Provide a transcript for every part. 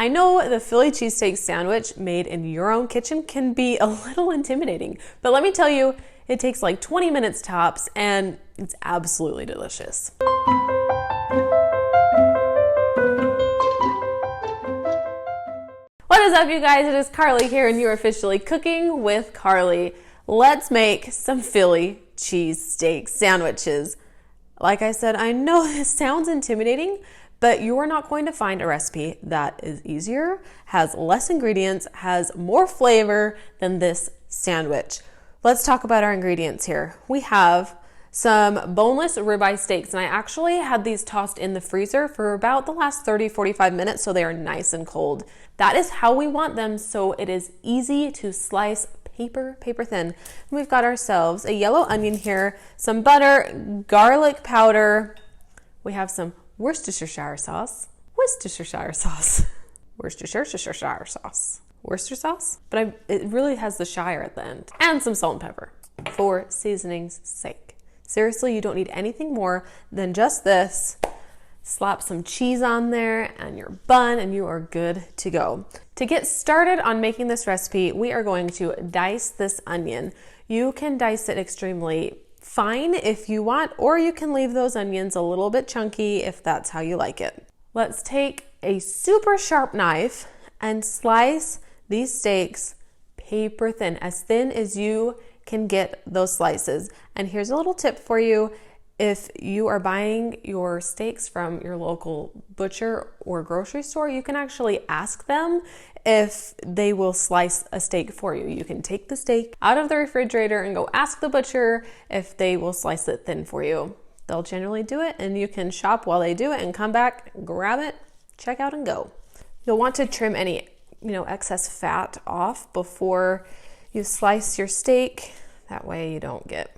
I know the Philly cheesesteak sandwich made in your own kitchen can be a little intimidating, but let me tell you, it takes like 20 minutes tops and it's absolutely delicious. What is up, you guys? It is Karli here and you're officially cooking with Karli. Let's make some Philly cheesesteak sandwiches. Like I said, I know this sounds intimidating, but you're not going to find a recipe that is easier, has less ingredients, has more flavor than this sandwich. Let's talk about our ingredients here. We have some boneless ribeye steaks, and I actually had these tossed in the freezer for about the last 30-45 minutes so they are nice and cold. That is how we want them, so it is easy to slice paper thin. And we've got ourselves a yellow onion here, some butter, garlic powder. We have some Worcestershire sauce, Worcester sauce, but it really has the shire at the end, and some salt and pepper for seasoning's sake. Seriously, you don't need anything more than just this. Slap some cheese on there and your bun and you are good to go. To get started on making this recipe, we are going to dice this onion. You can dice it extremely fine if you want, or you can leave those onions a little bit chunky if that's how you like it. Let's take a super sharp knife and slice these steaks paper thin as you can get those slices. And here's a little tip for you. If you are buying your steaks from your local butcher or grocery store, you can actually ask them if they will slice a steak for you. You can take the steak out of the refrigerator and go ask the butcher if they will slice it thin for you. They'll generally do it, and you can shop while they do it and come back, grab it, check out and go. You'll want to trim any, excess fat off before you slice your steak. That way you don't get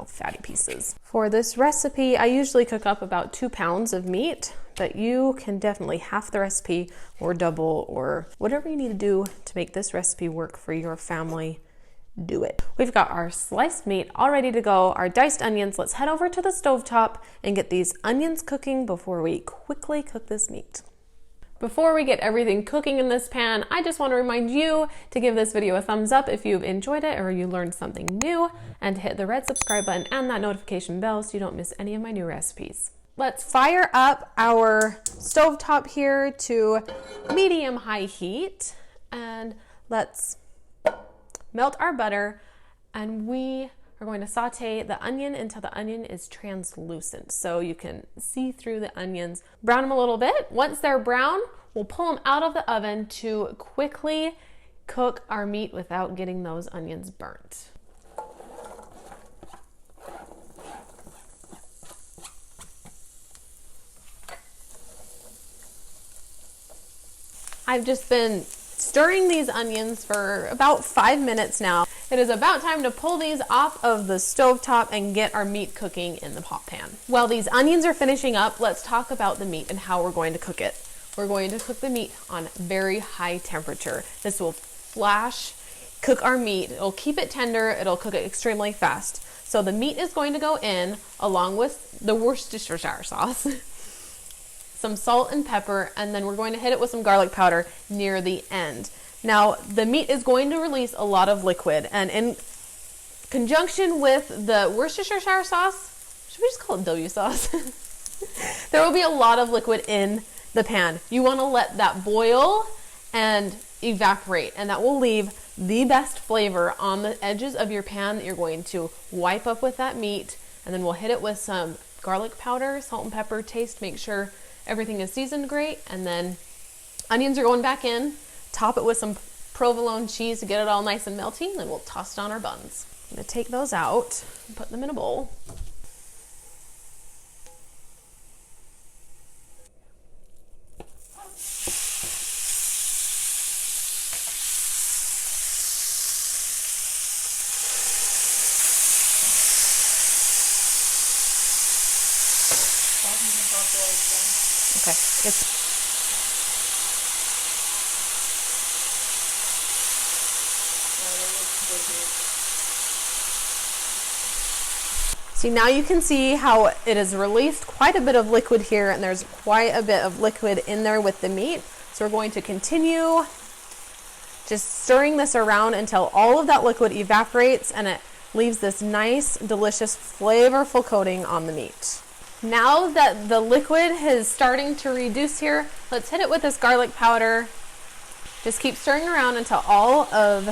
fatty pieces. For this recipe, I usually cook up about 2 pounds of meat, but you can definitely half the recipe or double or whatever you need to do to make this recipe work for your family. Do it. We've got our sliced meat all ready to go, our diced onions. Let's head over to the stovetop and get these onions cooking before we quickly cook this meat. Before we get everything cooking in this pan, I just want to remind you to give this video a thumbs up if you've enjoyed it or you learned something new, and hit the red subscribe button and that notification bell so you don't miss any of my new recipes. Let's fire up our stovetop here to medium-high heat, and let's melt our butter, and we are going to saute the onion until the onion is translucent so you can see through the onions. Brown them a little bit. Once they're brown, we'll pull them out of the oven to quickly cook our meat without getting those onions burnt. I've just been stirring these onions for about 5 minutes now. It is about time to pull these off of the stovetop and get our meat cooking in the pot pan. While these onions are finishing up, let's talk about the meat and how we're going to cook it. We're going to cook the meat on very high temperature. This will flash cook our meat. It'll keep it tender. It'll cook it extremely fast. So the meat is going to go in along with the Worcestershire sauce, some salt and pepper, and then we're going to hit it with some garlic powder near the end. Now, the meat is going to release a lot of liquid, and in conjunction with the Worcestershire sauce, should we just call it W sauce? There will be a lot of liquid in the pan. You want to let that boil and evaporate, and that will leave the best flavor on the edges of your pan that you're going to wipe up with that meat, and then we'll hit it with some garlic powder, salt and pepper, taste, make sure everything is seasoned great, and then onions are going back in. Top it with some provolone cheese to get it all nice and melty, and then we'll toss it on our buns. I'm gonna take those out and put them in a bowl. Okay. See, now you can see how it has released quite a bit of liquid here, and there's quite a bit of liquid in there with the meat. So So we're going to continue just stirring this around until all of that liquid evaporates and it leaves this nice, delicious, flavorful coating on the meat. Now that the liquid is starting to reduce here, let's hit it with this garlic powder. Just keep stirring around until all of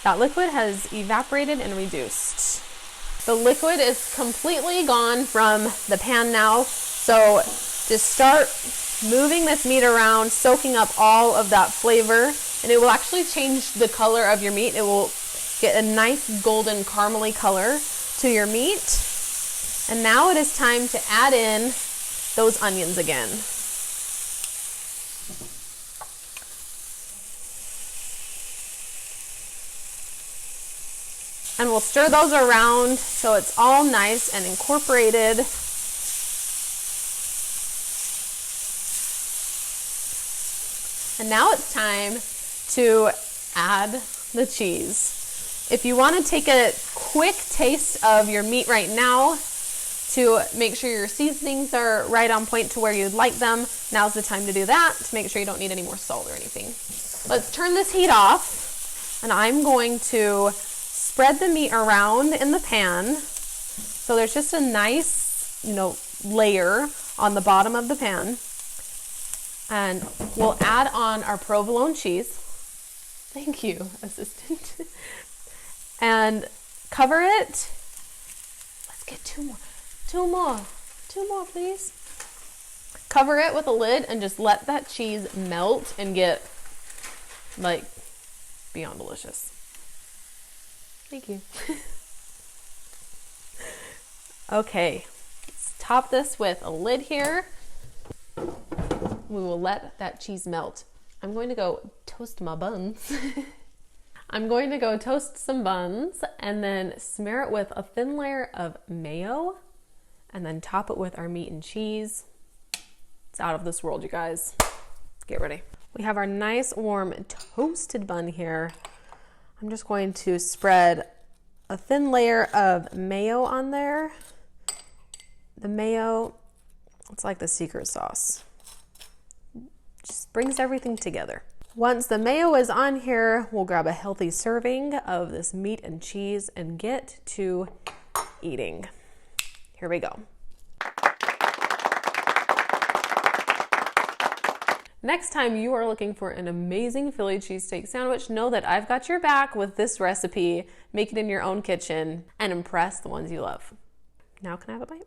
that liquid has evaporated and reduced. The liquid is completely gone from the pan now, so just start moving this meat around, soaking up all of that flavor, and it will actually change the color of your meat. It will get a nice golden caramely color to your meat. And now it is time to add in those onions again. And we'll stir those around so it's all nice and incorporated. And now it's time to add the cheese. If you want to take a quick taste of your meat right now to make sure your seasonings are right on point to where you'd like them, now's the time to do that to make sure you don't need any more salt or anything. Let's turn this heat off, and I'm going to spread the meat around in the pan so there's just a nice, layer on the bottom of the pan. And we'll add on our provolone cheese. Thank you, assistant. And cover it. Let's get two more, please. Cover it with a lid and just let that cheese melt and get beyond delicious. Thank you. Okay, let's top this with a lid here. We will let that cheese melt. I'm going to go toast my buns. I'm going to go toast some buns and then smear it with a thin layer of mayo and then top it with our meat and cheese. It's out of this world, you guys. Get ready. We have our nice warm toasted bun here. I'm just going to spread a thin layer of mayo on there. The mayo, it's like the secret sauce. Just brings everything together. Once the mayo is on here, we'll grab a healthy serving of this meat and cheese and get to eating. Here we go. Next time you are looking for an amazing Philly cheesesteak sandwich, know that I've got your back with this recipe. Make it in your own kitchen and impress the ones you love. Now can I have a bite?